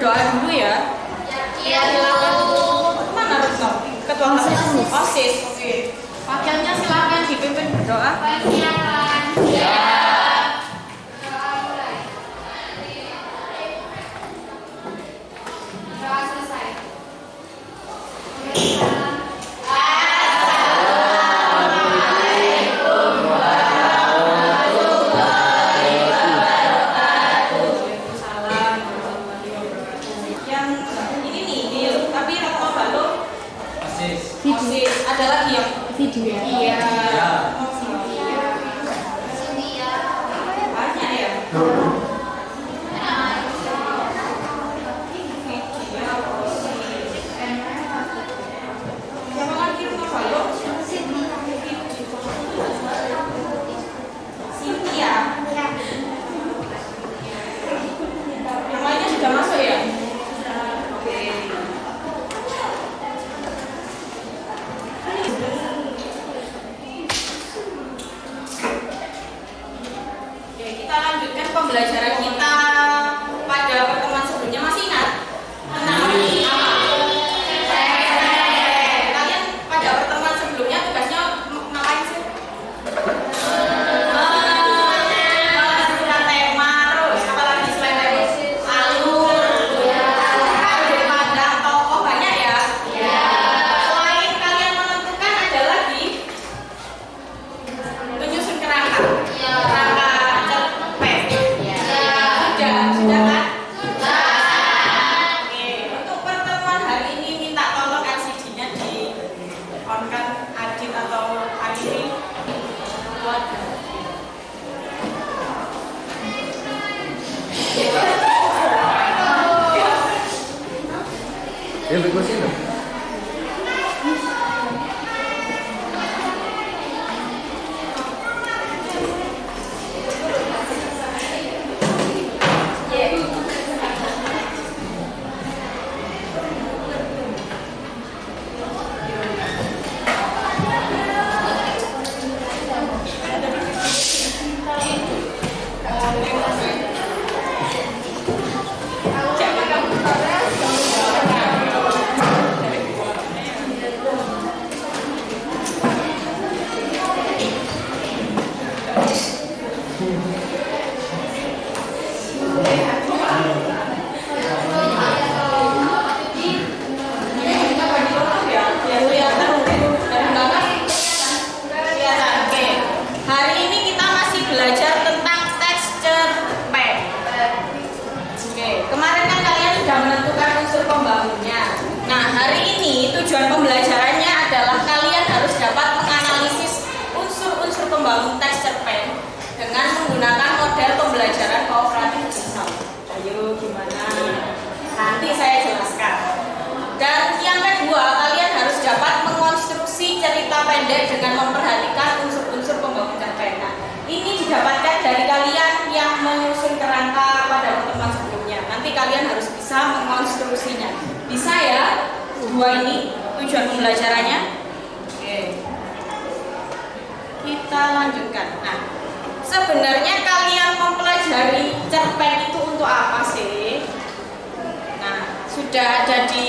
berdoa dulu ya. Iya. Mana Retno? Ketua OSIS. Oke. Wakilnya silakan dipimpin berdoa. Persiapan. Ya. Doa mulai. Doa selesai. Ada lagi yang video. Iya. Cynthia. Banyak ya. Siapa lagi yang Balo? Cynthia. Yang lainnya sudah masuk ya? Oke. Kita lanjutkan pembelajaran kita pada pertemuan sebelumnya. Masih ingat tentang apa? Kalian pada pertemuan sebelumnya tugasnya ngapain sih? Surat tema, terus apa lagi selain tema? Alur, pandang, tokoh, banyak ya? Selain kalian menentukan ada lagi menyusun kerangka. Kerangka sudah kan? Oke, untuk pertemuan hari ini minta tolong LCD-nya di on-kan Adit atau Adit buat Ya, berkursi dong. tujuan pembelajarannya adalah kalian harus dapat menganalisis unsur-unsur pembangun teks cerpen dengan menggunakan model pembelajaran kooperatif bersama. Ayo gimana? Nanti saya jelaskan. Dan yang kedua, kalian harus dapat mengonstruksi cerita pendek dengan memperhatikan unsur-unsur pembangun cerpen. Nah, ini didapatkan dari kalian yang menyusun kerangka pada pertemuan sebelumnya. Nanti kalian harus bisa mengonstruksinya. Bisa ya? Dua ini tujuan pembelajarannya. Oke. Kita lanjutkan. Nah, sebenarnya kalian mempelajari cerpen itu untuk apa sih? Nah, sudah ada di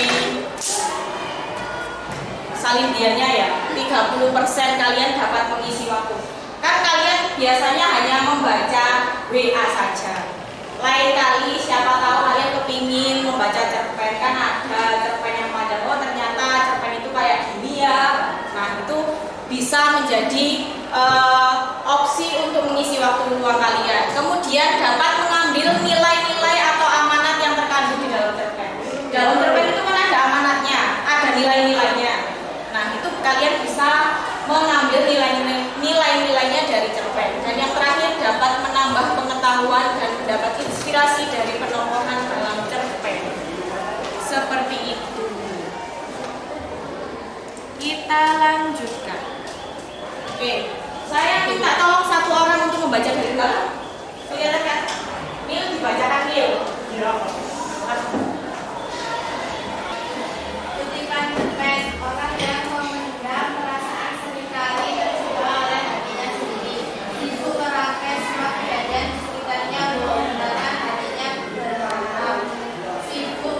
salindiannya ya. 30% kalian dapat mengisi waktu. Kan kalian biasanya hanya membaca WA saja. Lain kali siapa tahu kalian kepingin membaca cerpen, kan ada cerpen yang pada ternyata cerpen itu kayak gini ya. Nah, itu bisa menjadi opsi untuk mengisi waktu luang kalian. Kemudian dapat mengambil nilai-nilai atau amanat yang terkandung di dalam cerpen. Dalam cerpen itu kan ada amanatnya, ada nilai-nilainya. Nah, itu kalian bisa mengambil nilai-nilainya dari cerpen. Dan yang terakhir dapat menambah pengetahuan dan mendapat inspirasi dari penokohan dalam cerpen. Seperti itu. Kita lanjutkan. Oke, saya minta tolong satu orang untuk membaca dari belakang. Kelihatan kan? Mil dibacakan Mil. Kutipan cerpen, orang yang memendam perasaan seringkali terjebak oleh hatinya sendiri. Ibu merangkai semua kejadian di sekitarnya, membenarkan hatinya berharap. Sibuk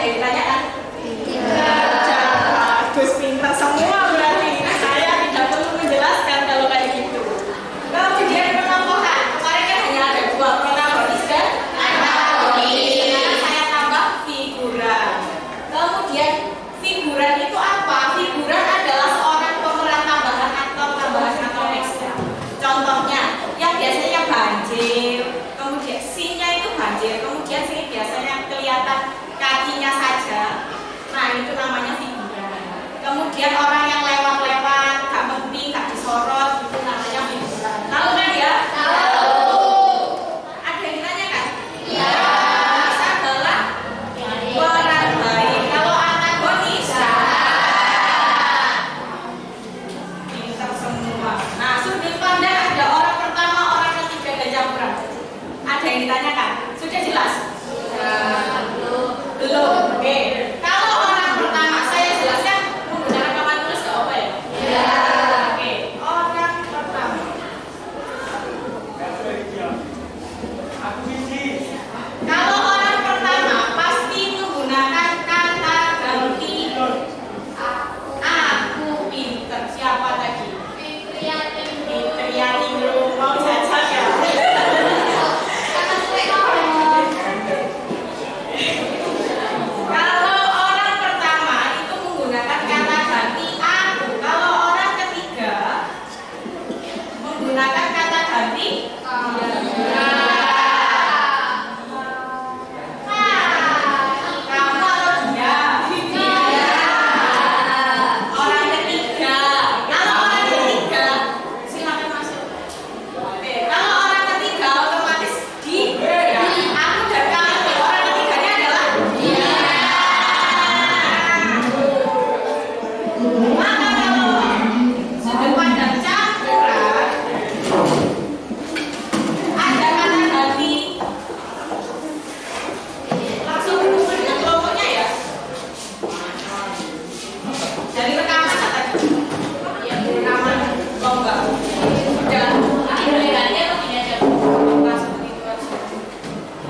yang ditanyakan? Bagus, pintar semua berarti. Saya tidak perlu menjelaskan kalau kayak gitu. Kemudian penambahan, kemarin kan hanya ada 2, protagonis dan antagonis. Sekarang saya tambah figuran. Kemudian figuran itu apa? Figuran adalah seorang pemeran tambahan atau tambahan atau ekstra. Contohnya, yang biasanya banjir, kemudian scene-nya itu banjir, kemudian sini biasanya kelihatan kakinya saja. Nah, itu namanya figuran. Kemudian orang yang lewat-lewat, gak penting, gak disorot, itu namanya figuran. Tahu kan ya? Tahu. Ada yang nanya kan? Iya. Bisa adalah orang baik. Kalau antagonis, pintar semua. Nah, sudut pandang ada orang pertama, orang ketiga, dan campuran. Ada yang ditanyakan? Sudah jelas? Belum. Oke. Kalau orang pertama, saya jelaskan menggunakan rekaman tulis gak apa ya? Iya. Oke. Orang pertama. Kalau orang pertama pasti menggunakan kata ganti aku pinter. Siapa tadi? Fitriani mau jajan ya? Kalau orang pertama itu menggunakan kata ganti aku. Kalau orang ketiga menggunakan kata ganti kamu atau dia? Orang ketiga. Kalau orang ketiga silakan masuk. Oke, kalau orang ketiga otomatis dia. Aku dan kamu. Orang ketiganya adalah dia. Maka kalau sudut pandang campuran ada kata ganti, langsung berhubung dengan kelompoknya ya. Dari rekaman tadi. Rekaman lomba. Udah. Ini boleh ganti atau gini aja? Langsung begitu aja.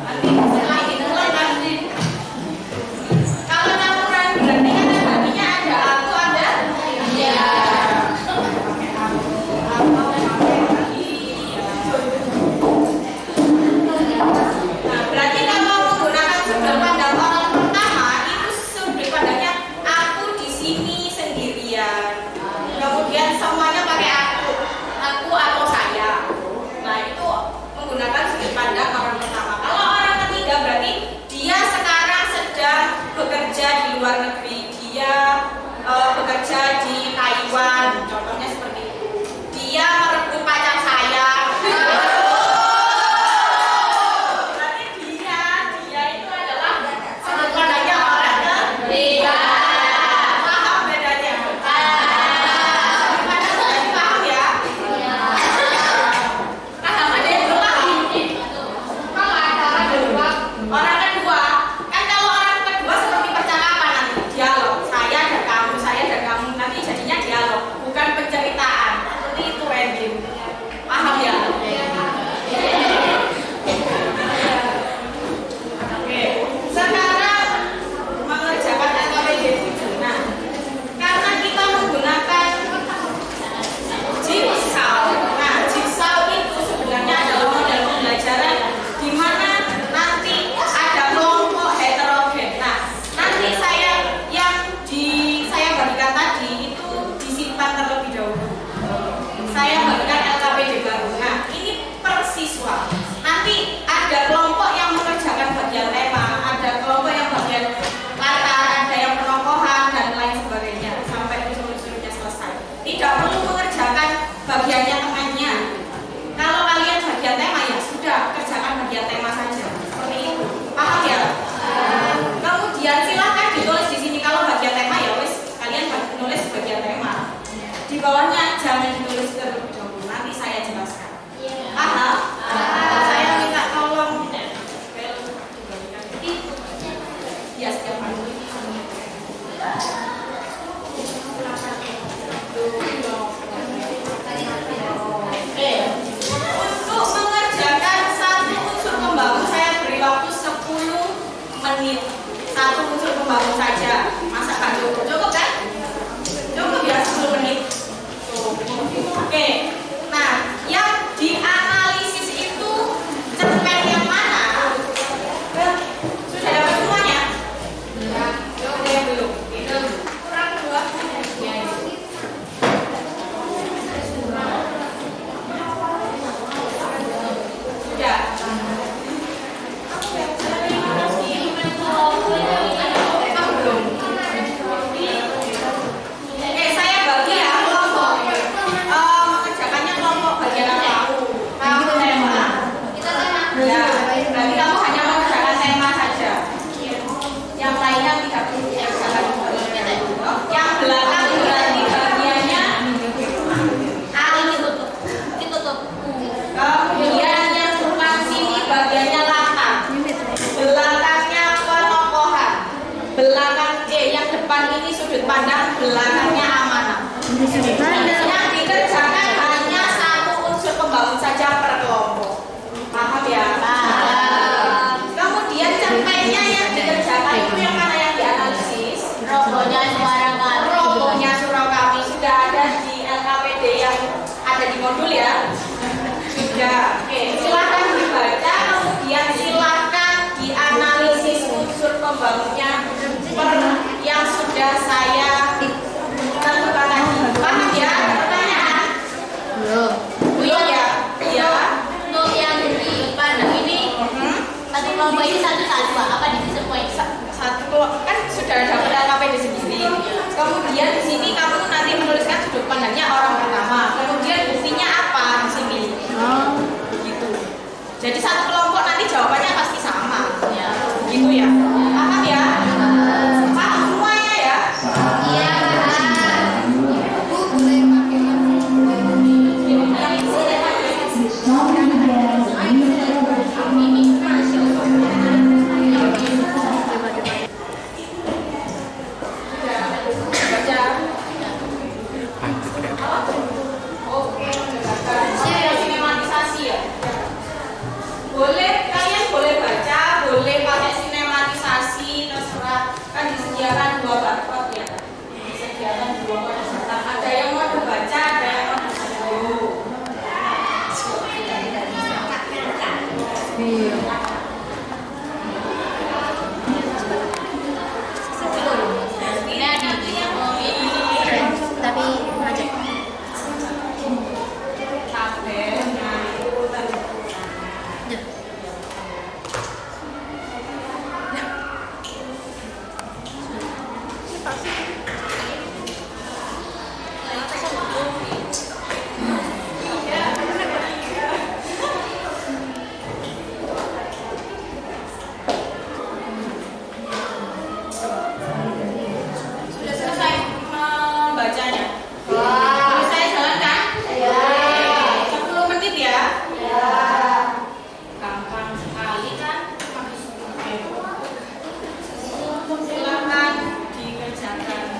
Nanti setelah itu ganti. Kalau campuran berarti kata gantinya ada aku, ada dia. Pakai aku atau pakai dia. Nah, berarti kalau menggunakan sudut pandang orang pertama itu sudut pandangnya aku di sini sendirian. Kemudian semuanya pakai aku atau saya. Nah, itu menggunakan sudut pandang orang pertama. Kalau orang ketiga berarti dia sekarang sedang bekerja di luar negeri. Dia bekerja di Taiwan. Contohnya seperti itu. Dia merebut pacar saya. Berarti dia itu adalah sudut pandangnya orang ketiga. Paham bedanya? Sudut pandang berarti paham ya? Paham, ada yang belum paham? Kalau ada orang kedua, kan kalau orang kedua seperti percakapan nanti dialog. Saya dan kamu nanti jadinya dialog, bukan pencerita satu unsur pembangun saja. Masa kan cukup? Cukup kan? Cukup ya 10 menit. Oke. Nah, yang dianalisis itu cerpen yang mana? Sudah dapat semuanya? Oke, belum. Kurang 2. Sudah. Oke, saya bagi ya kelompok. Mengerjakannya kelompok bagian apa? Kamu tema. Ya, berarti kamu hanya mengerjakan tema saja. Yang lainnya tidak perlu dikerjakan. Yang belakang berarti bagiannya kemudian yang depan sini bagiannya latar. Belakangnya penokohan. Belakang yang depan ini sudut pandang, belakangnya amanah. Yang dikerjakan hanya satu unsur pembangun saja per kelompok. Paham ya? Kemudian cerpennya yang dikerjakan itu yang mana yang dianalisis? Robohnya suara kami. Robohnya surau kami sudah ada di LKPD yang ada di modul ya. Sudah. Oke, silakan dibaca, kemudian silakan dianalisis unsur pembangunnya per yang sudah saya tentukan tadi. Paham ya? Pertanyaan? Belum. Belum ya? Iya. Untuk yang di pandang ini, satu kelompok ini satu-satu, Pak. Apa di semua ini? Satu kelompok kan sudah dapat LKPD sendiri. Kemudian di sini kamu nanti menuliskan sudut pandangnya orang pertama. Kemudian buktinya apa di sini? Begitu. Jadi satu kelompok nanti jawabannya pasti sama. Ya. Gitu ya. Paham ya? Paham semuanya ya? Iya, Bu, boleh Sinematisasi ya. Boleh, kalian boleh baca, boleh pakai sinematisasi, terserah. Kan disediakan 2 barcode ya. Disediakan 2 barcode. Ada yang mau dibaca, ada yang mau video. tapi aja. Tabelnya urutan. Sudah selesai membacanya? Boleh saya jalankan? 10 menit ya? Gampang sekali kan? Silakan dikerjakan.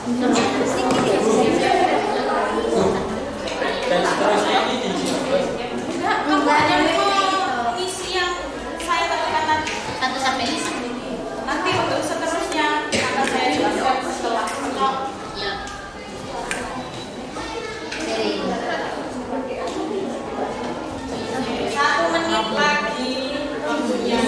Dan seterusnya ini diisi apa? Enggak, kamu hanya mengisi yang saya tekan tadi. 1 sampai 5. Nanti untuk seterusnya akan saya jelaskan setelah. Ya. Dari 1 menit lagi waktunya.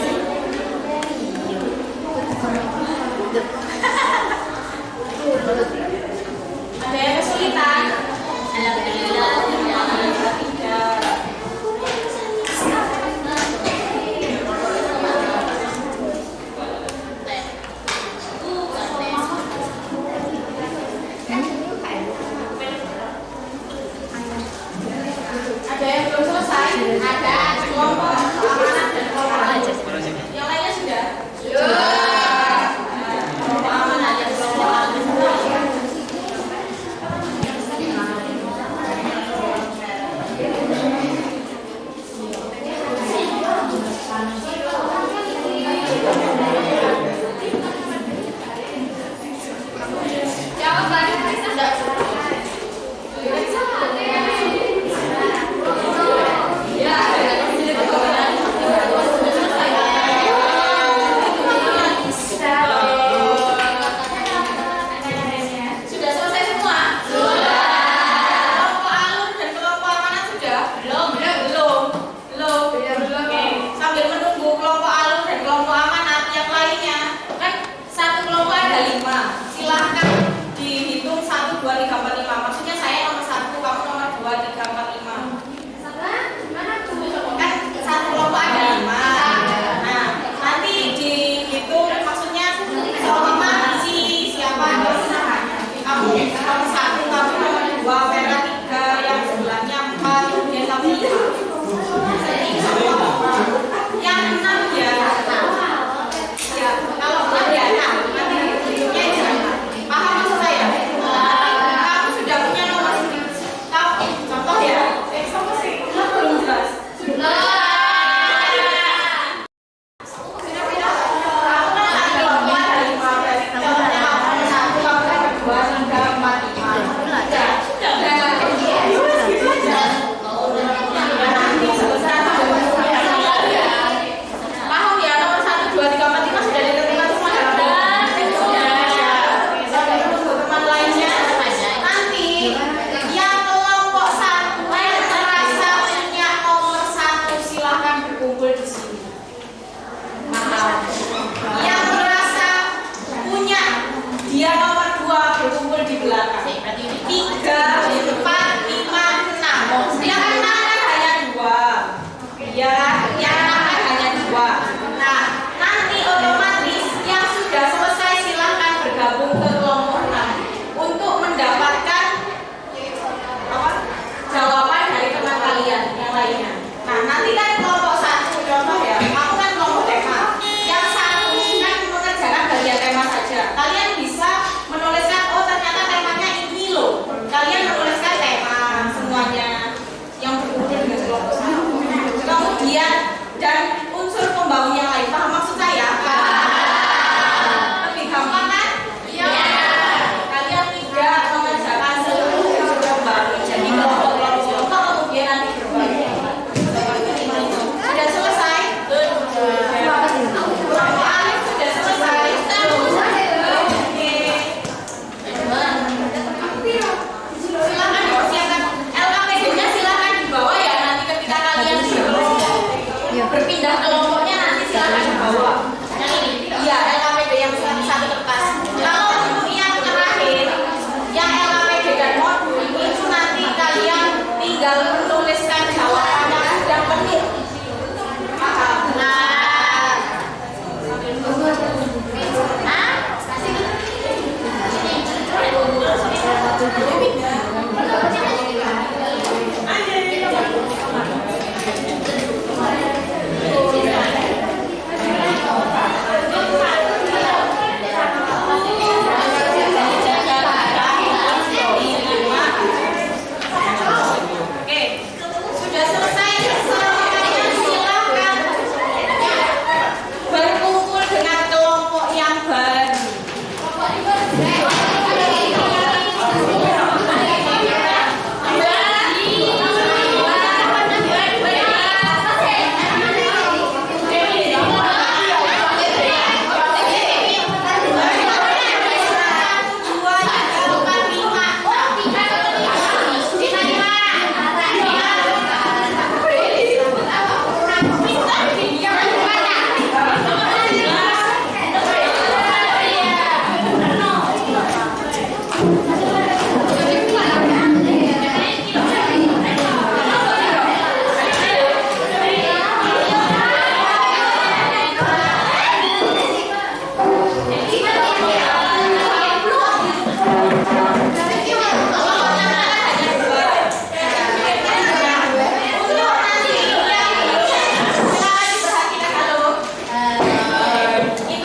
Itu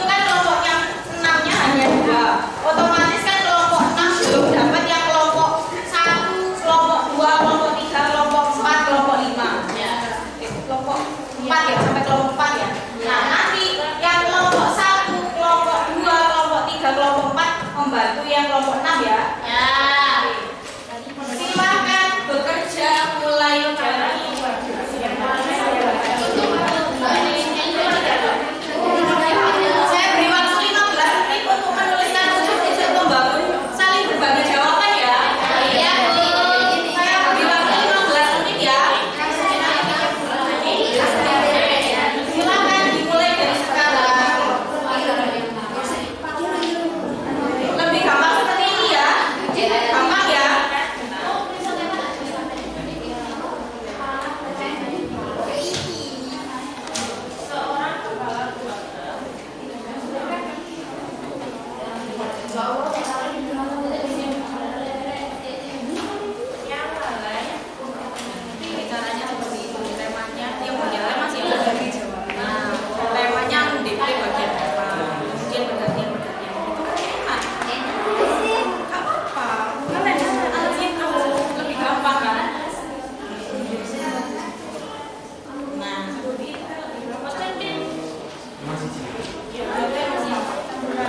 kan kelompoknya 6-nya hanya 2. Otomatis kan kelompok 6 belum dapat yang kelompok 1, kelompok 2, kelompok 3, kelompok 4, kelompok 5. Kelompok 4 ya, sampai kelompok 4 ya. Nah, nanti yang kelompok 1, kelompok 2, kelompok 3, kelompok 4 membantu yang kelompok 6 ya. Silakan bekerja mulai dari saya beri waktu 15 menit untuk menuliskan unsur-unsur membangun saling berbagi jawaban ya. Saya beri waktu 15 menit ya. Silakan dimulai dari sekarang. Lebih gampang seperti ini ya. Gampang ya. Seorang kepala keluarga yang lalai. Ini caranya seperti itu. Temanya yang punya lema sih yang berbagi jawaban. Nah, temanya mendikte bagian apa? Mungkin pergantian gitu kan enak. Gak apa-apa. Kan ada alat itu lebih gampang kan? Nah,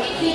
ini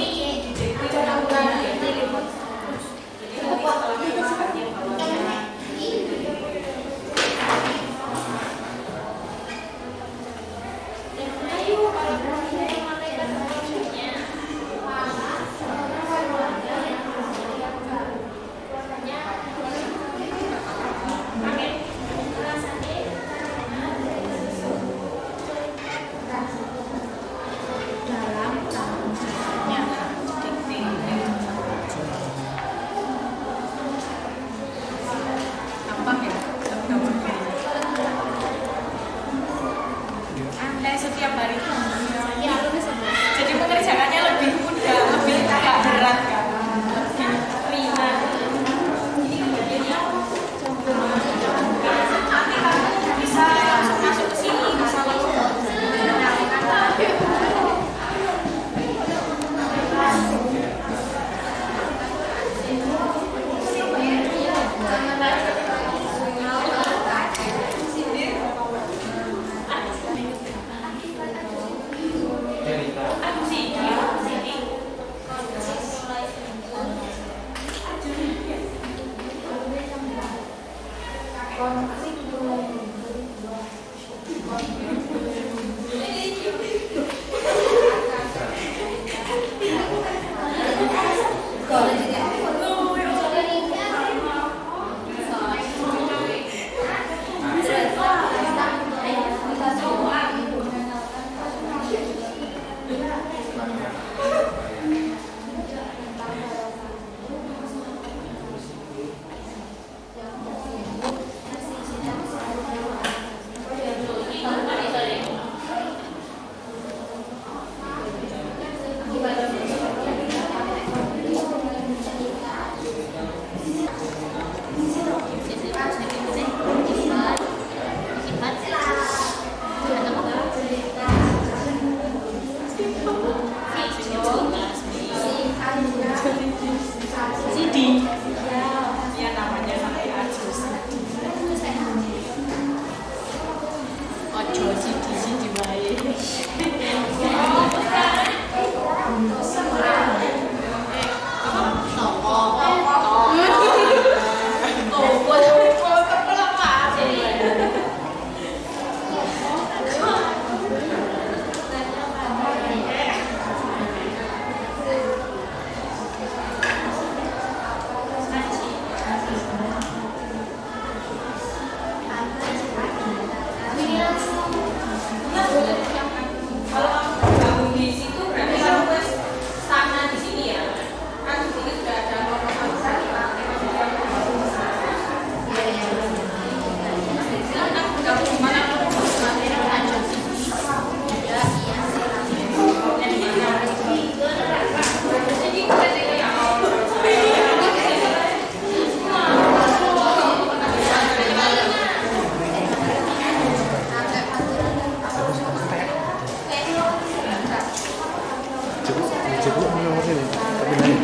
sini. Tapi naik.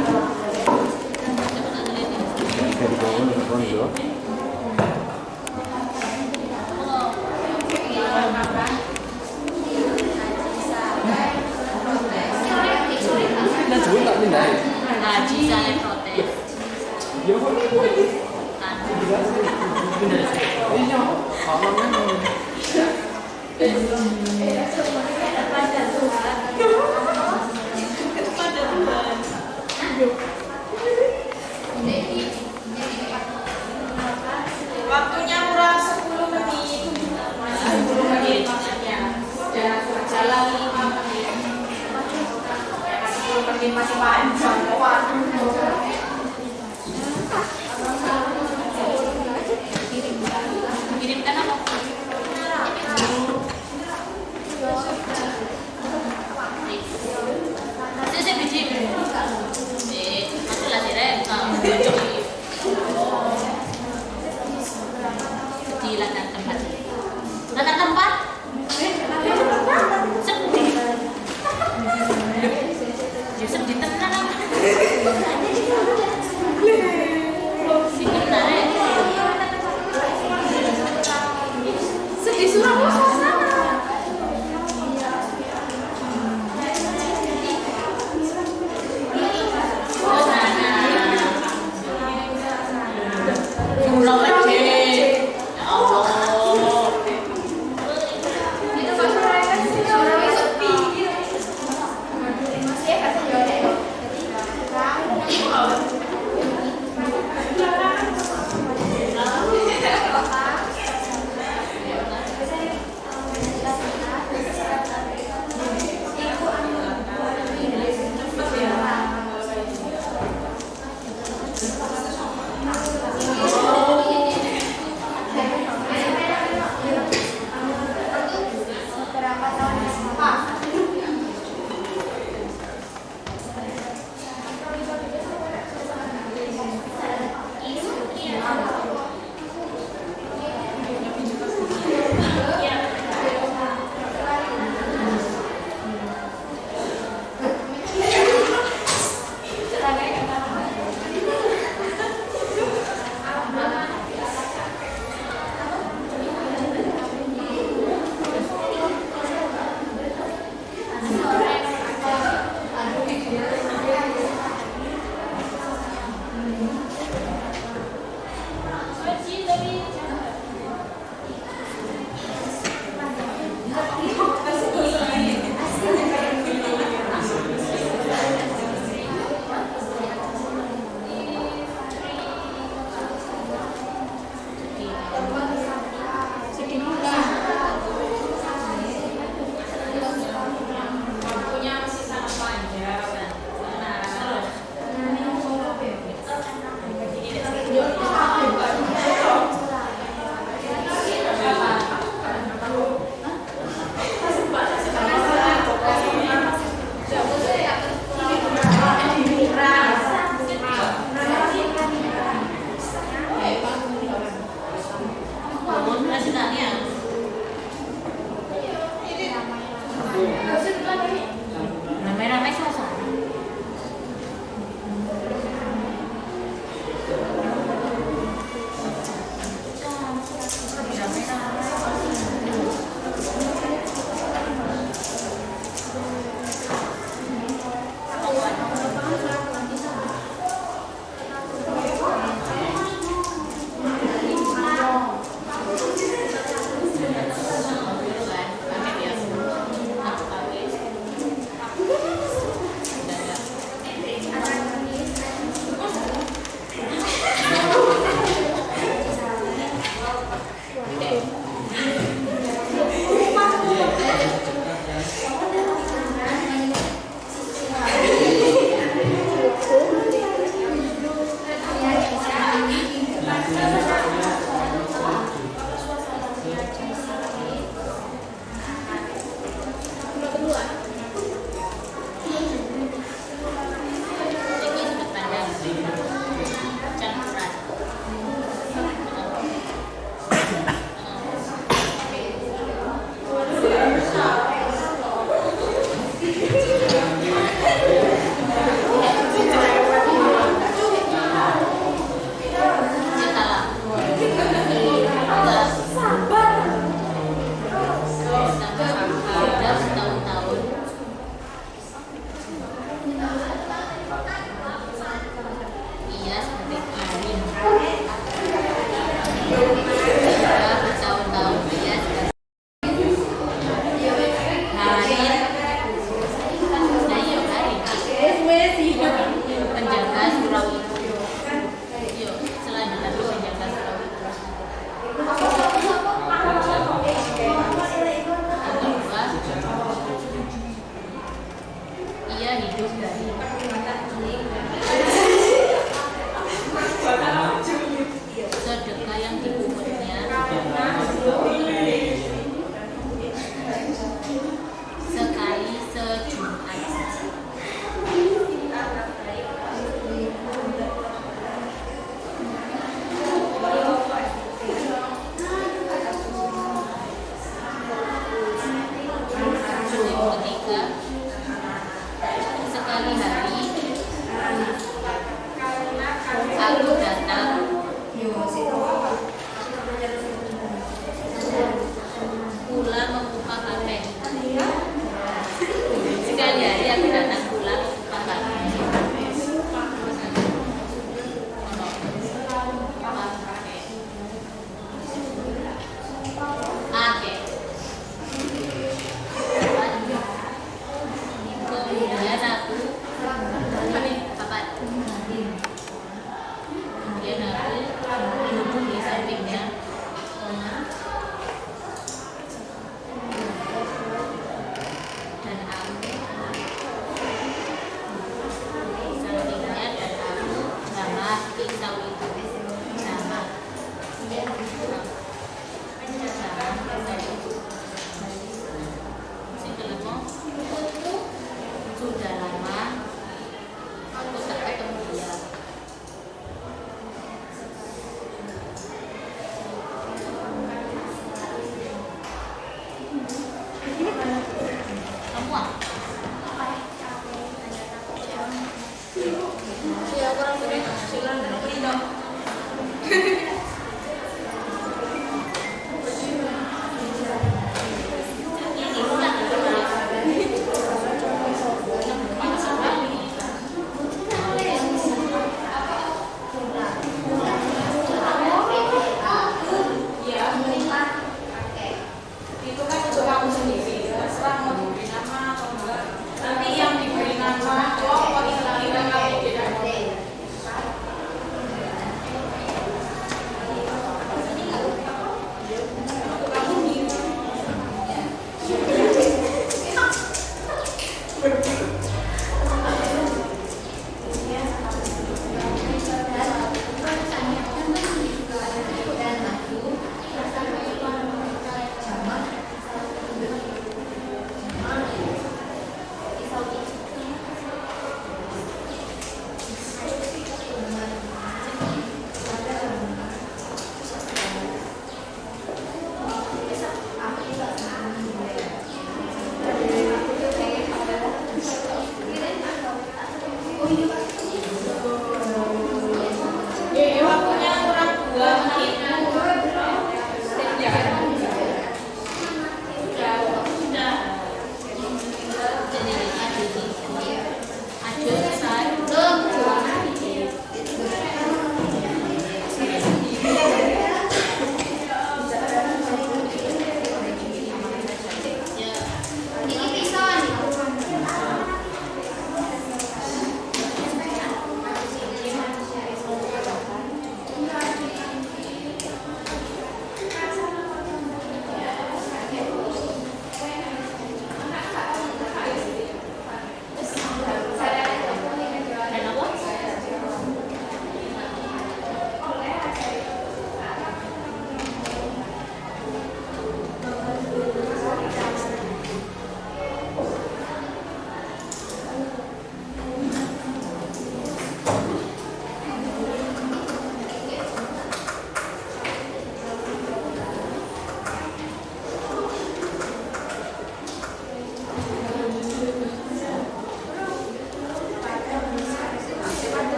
Dari bawah nih, Rondo. Nah, coba tak pindah. Ngaji saya protes. Ya kok ini. Iya, kalau kan Waktunya kurang 10 menit. 10 menit maksudnya. Sudah berjalan 5 menit. 10 menit masih panjang. Waduh. Kirimkan apa? Saya biji. Masih lah direm. Di latar tempat. Latar tempat? Sedih. Yusuf ditenang. Sedih suram suasana. Ya kurang lebih silang dan apa ini? Itu kan untuk kamu sendiri, terserah mau diberi nama atau enggak. Nanti yang diberi nama cowok atau kira-kira kamu tidak mau. Untuk kamu sendiri. Waktunya kurang 2 menit. Sudah. Jadi aduh selesai. Ya. Ini pisau nih.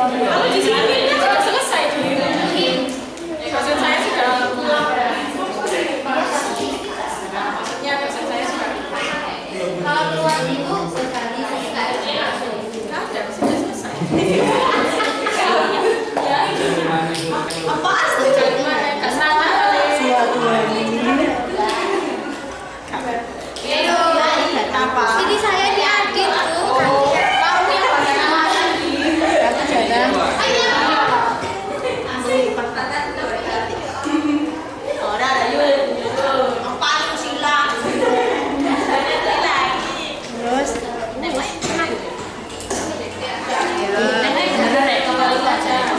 Kalau di sini ini sudah selesai dosen saya sudah maksudnya dosen saya sudah Kalau keluar itu sekali selesai. ada sudah selesai. Apa sih? Nggak salah. Apa? Ini saya diadit tuh. Kamu yang bagaimana? Aku jalan. Ora ada yuk. Apa lu silang? Ada lagi. Terus Kembali saja.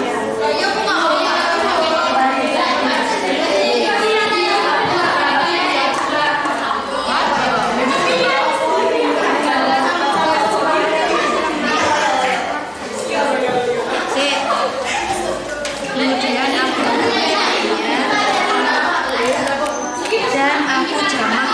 dan aku jamak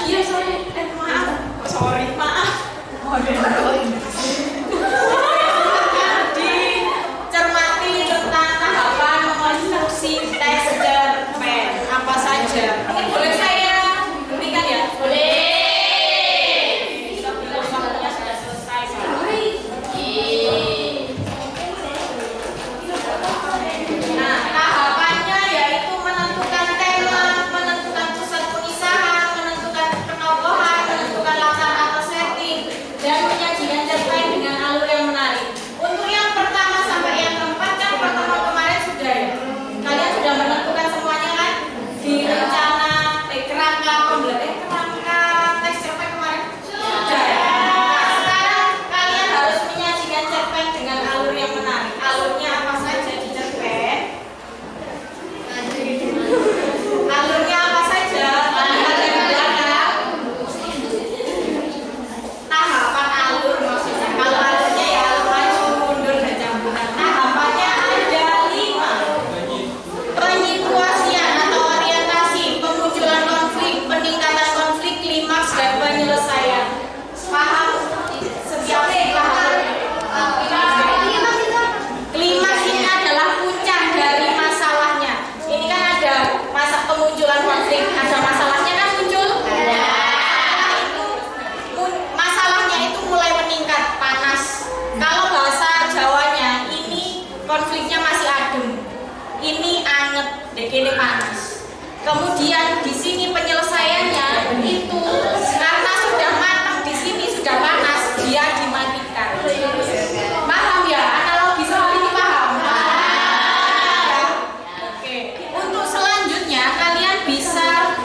Iya, sorry. Maaf. Sorry, maaf. Dicermati tentang tahapan mengonstruksi teks cerpen apa saja. Mungkin boleh saya berikan ya? Boleh. Bisa bilang waktunya sudah selesai. Nah, tahapannya yaitu menentukan tema, menentukan pusat pengisahan, menentukan penokohan, menentukan latar atau setting, dan menyajikan cerpen dengan alur yang menarik. Untuk yang pertama sampai yang keempat kan pertemuan kemarin sudah ya. Kalian sudah menentukan semuanya kan? Di rencana kerangka teks cerpen kemarin sudah ya. Nah, sekarang kalian harus menyajikan cerpen dengan alur yang menarik. Alurnya apa saja di cerpen? Alurnya apa saja? Lihat dari belakang. Tahapan alur maksudnya. Kalau alurnya ya alur maju, mundur, dan campuran. Tahapannya ada 5. Penyituasian atau orientasi, pemunculan konflik, peningkatan konflik, klimaks, dan penyelesaian. Paham? Setiap paham. Klimaks ini adalah puncak dari masalahnya. Ini kan ada masa pemunculan konflik, ada masalahnya kan muncul? Ada. Masalahnya itu mulai meningkat, panas. Kalau bahasa Jawanya, ini konfliknya masih adem. Ini anget, dekene panas. Kemudian di sini penyelesaiannya itu karena sudah matang di sini sudah panas, dia dimatikan. Paham ya? Analogi seperti ini paham? Ya. Oke. Untuk selanjutnya kalian bisa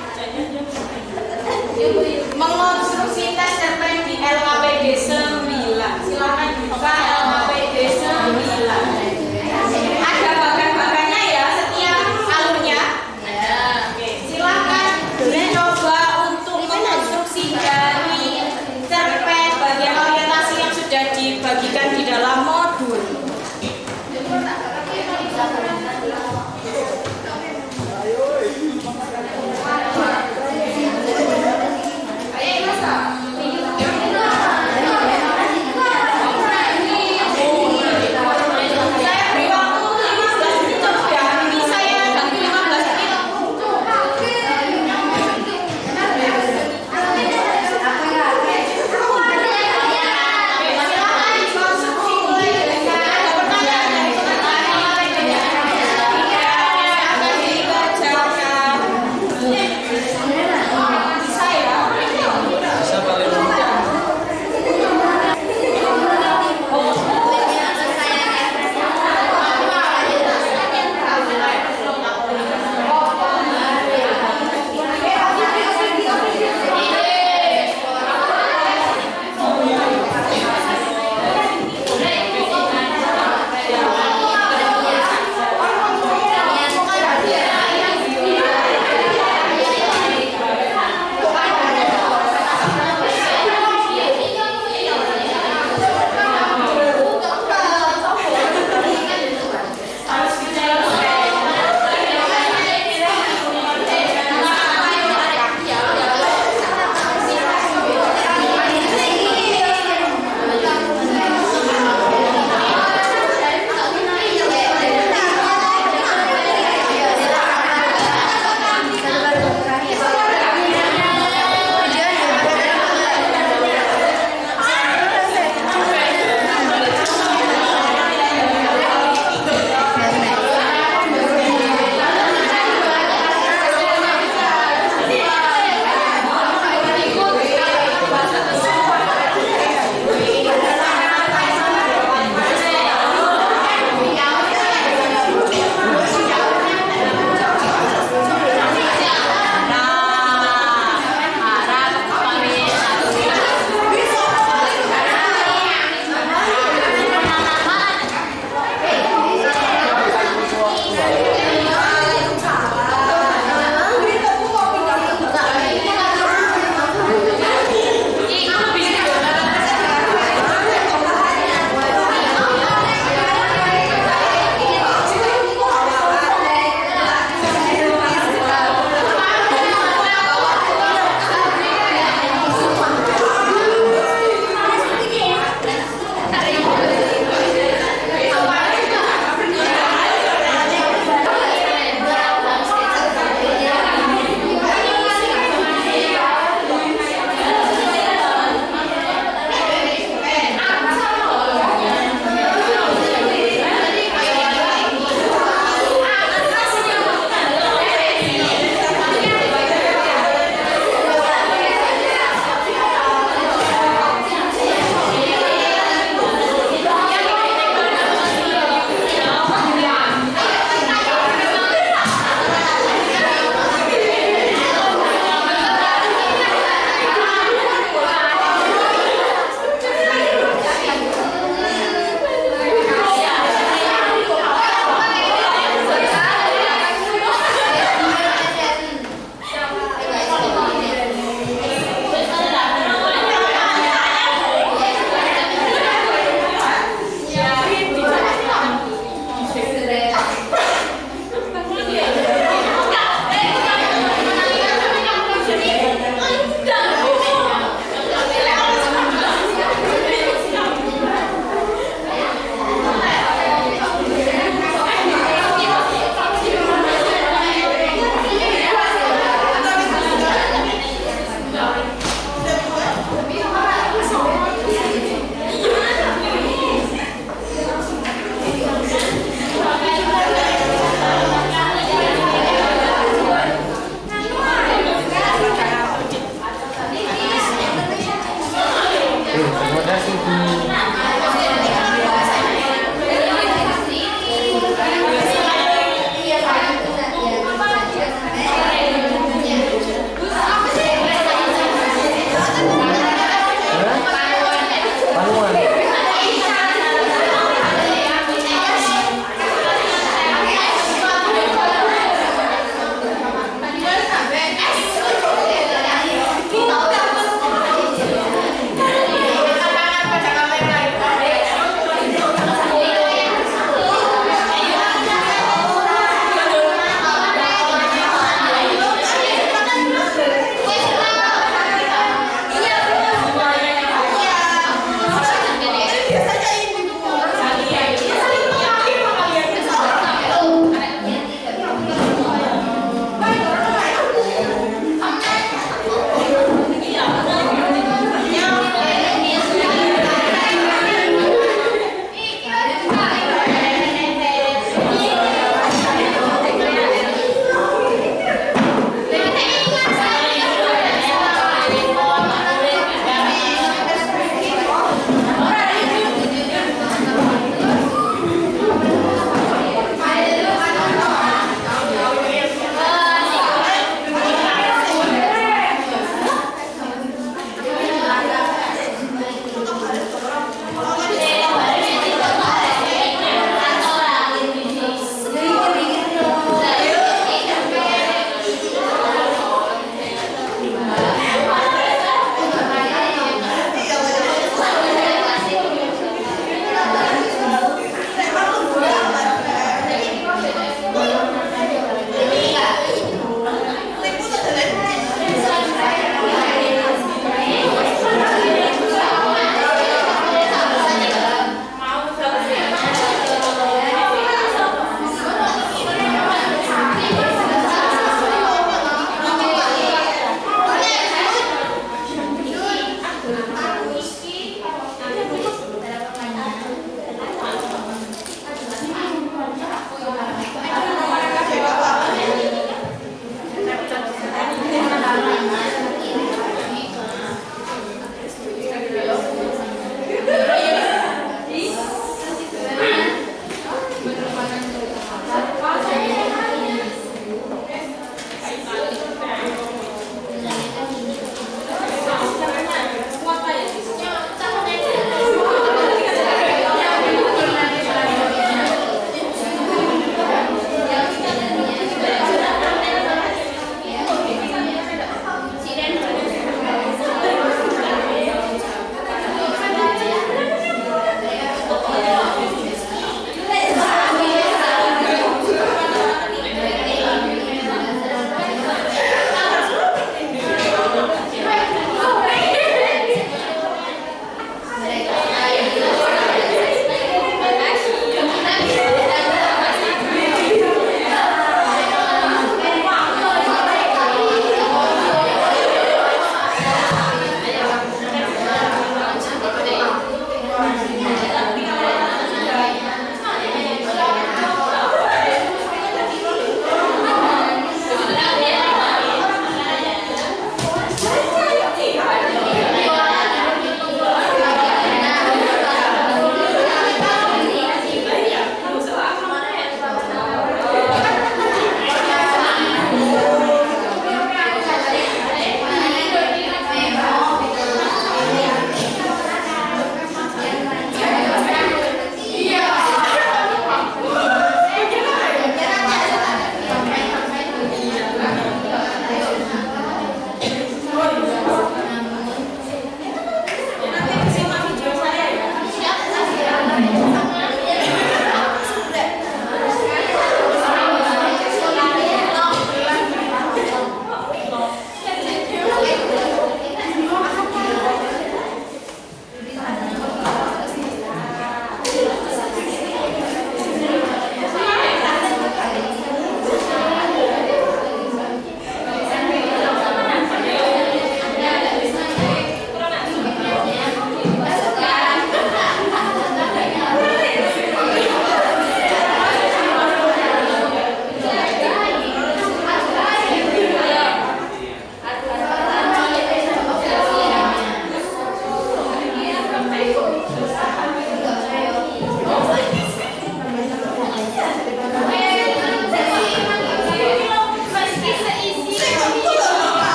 mengonstruksi tes cerpen di LKPD 9. Silakan dibuka LKPD 9. Ada bagan-bagannya ya setiap alurnya. Oke, silakan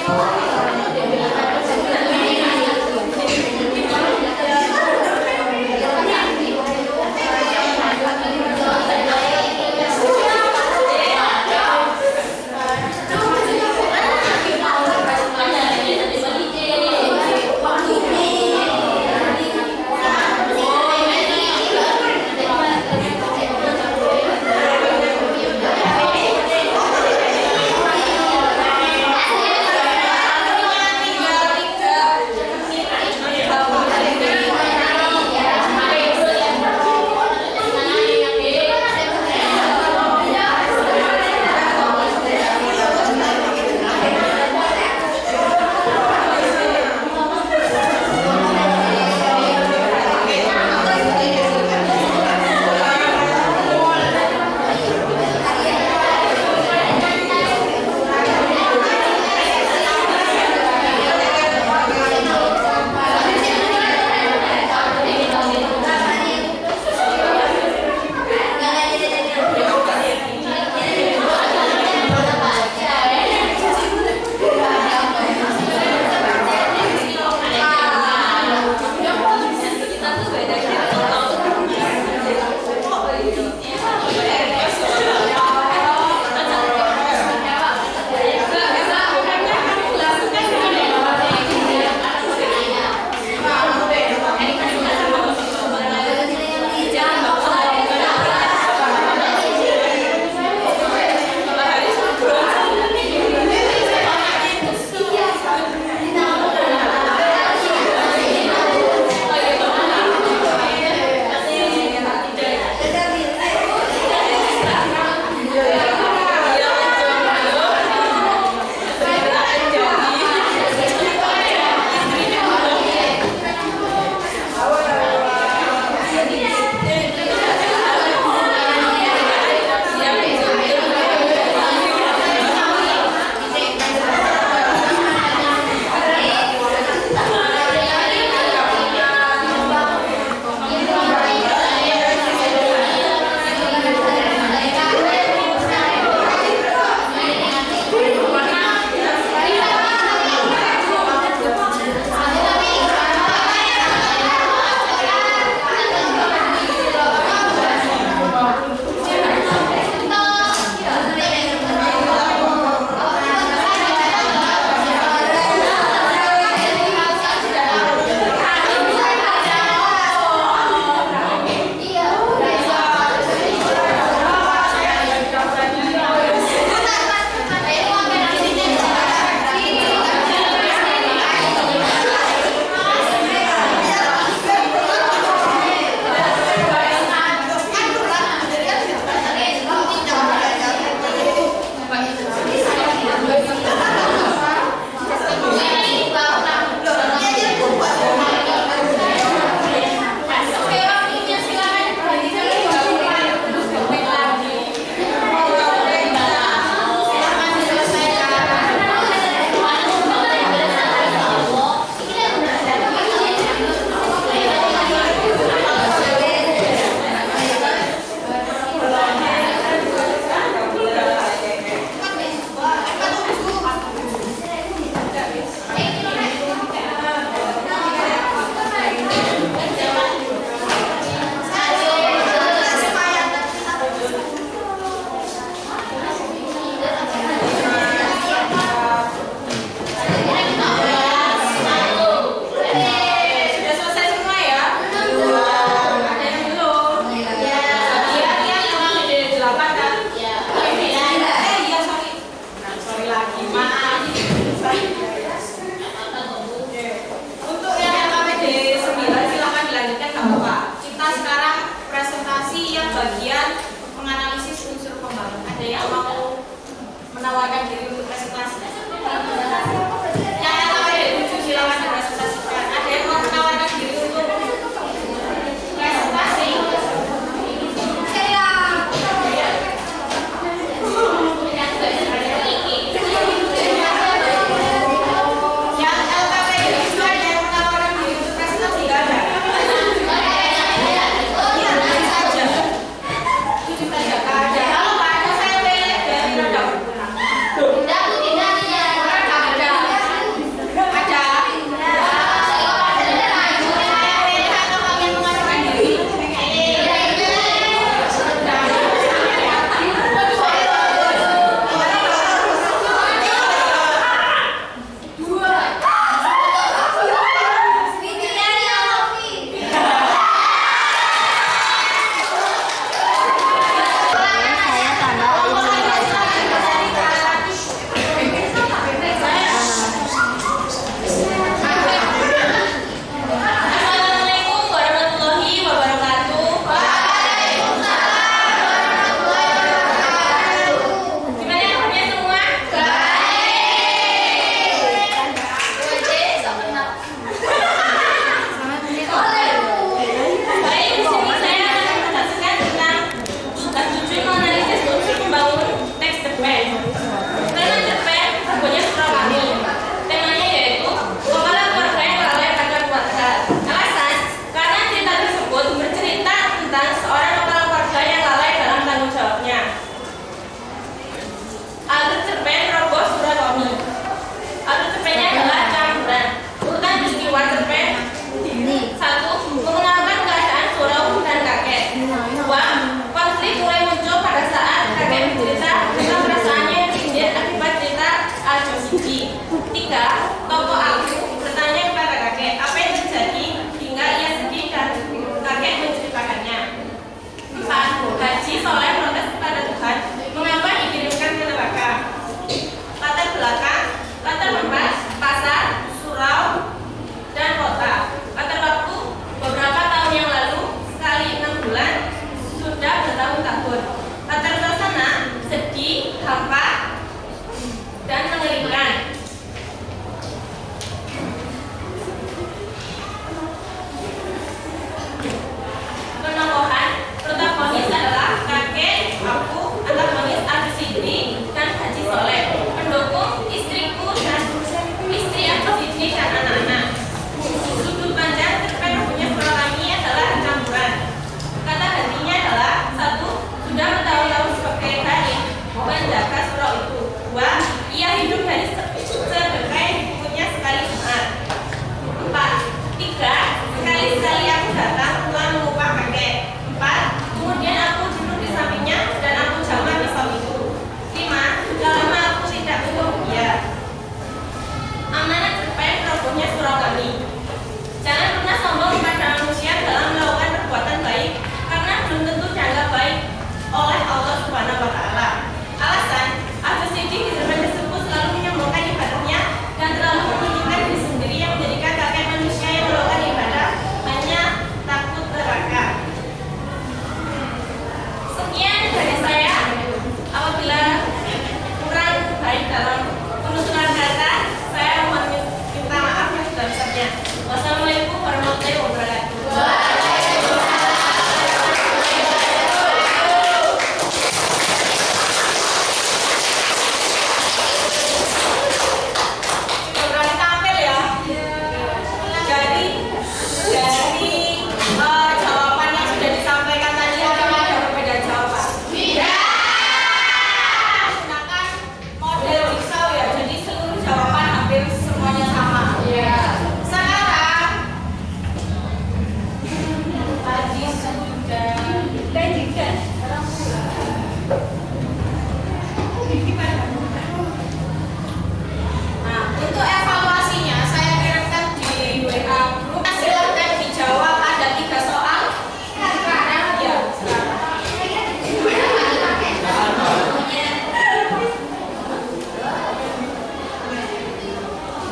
Terima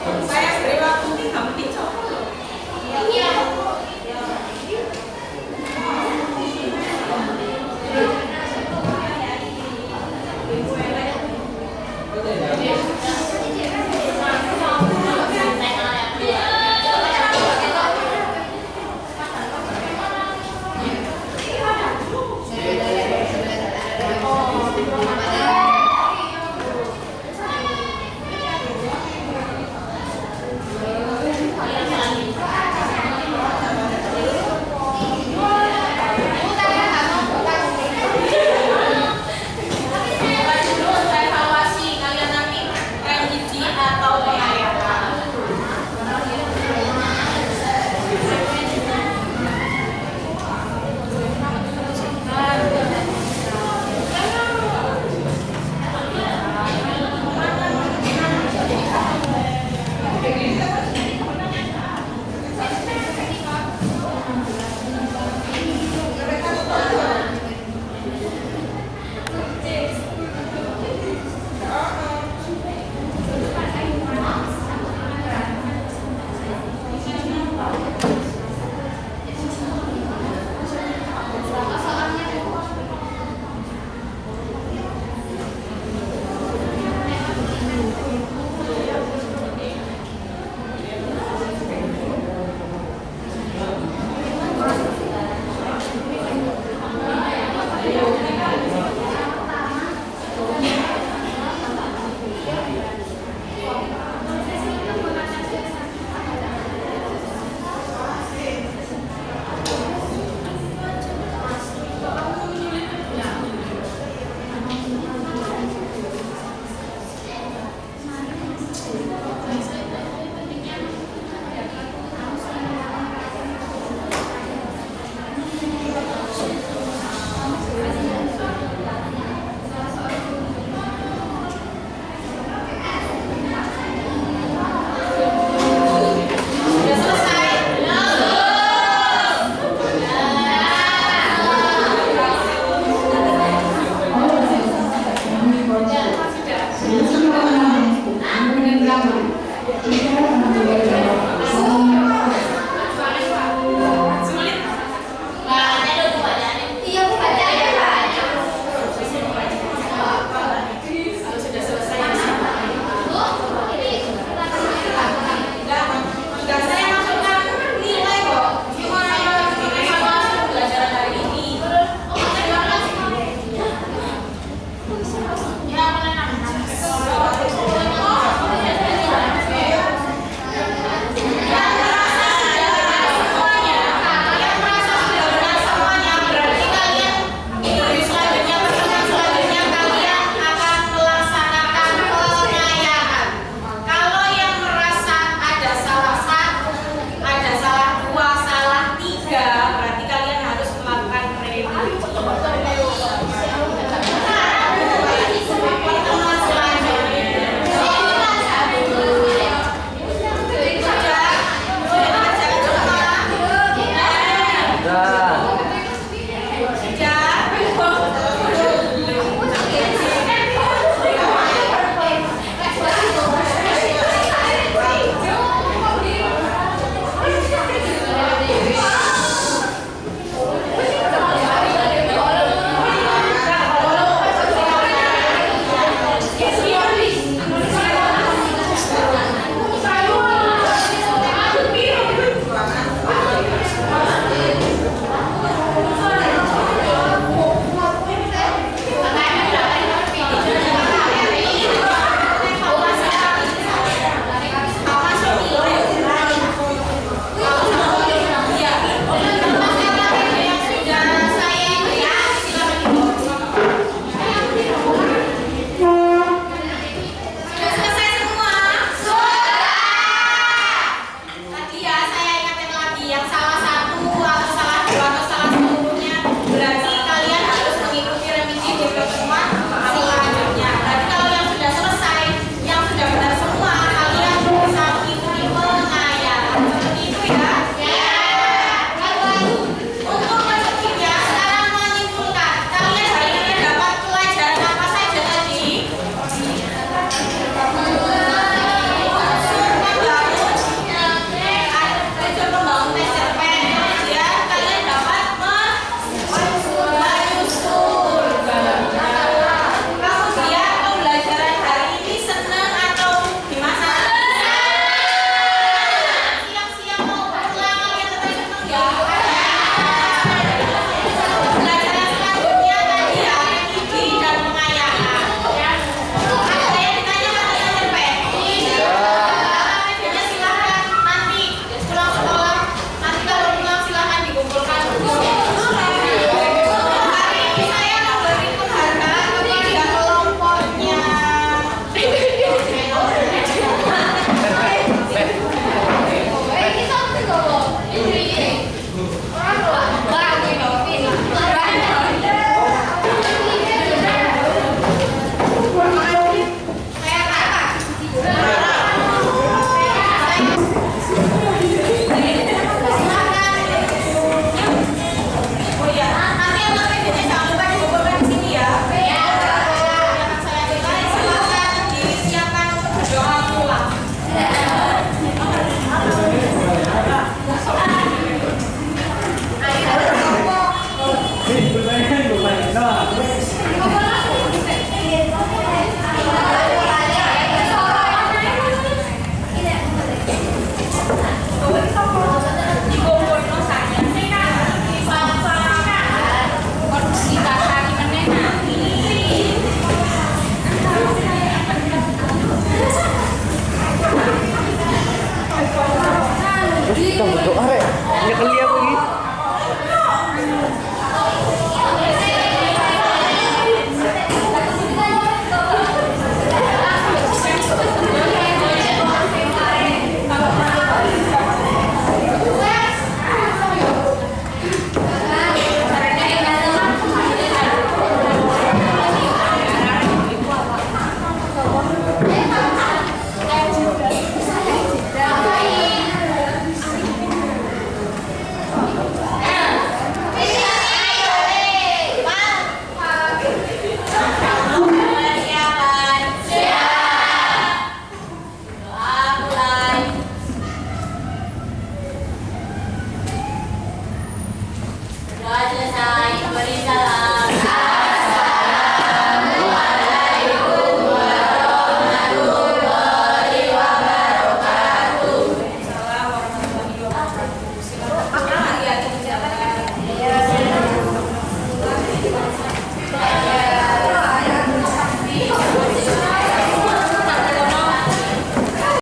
Saya beri waktu 3 menit coba. Iya. Tidak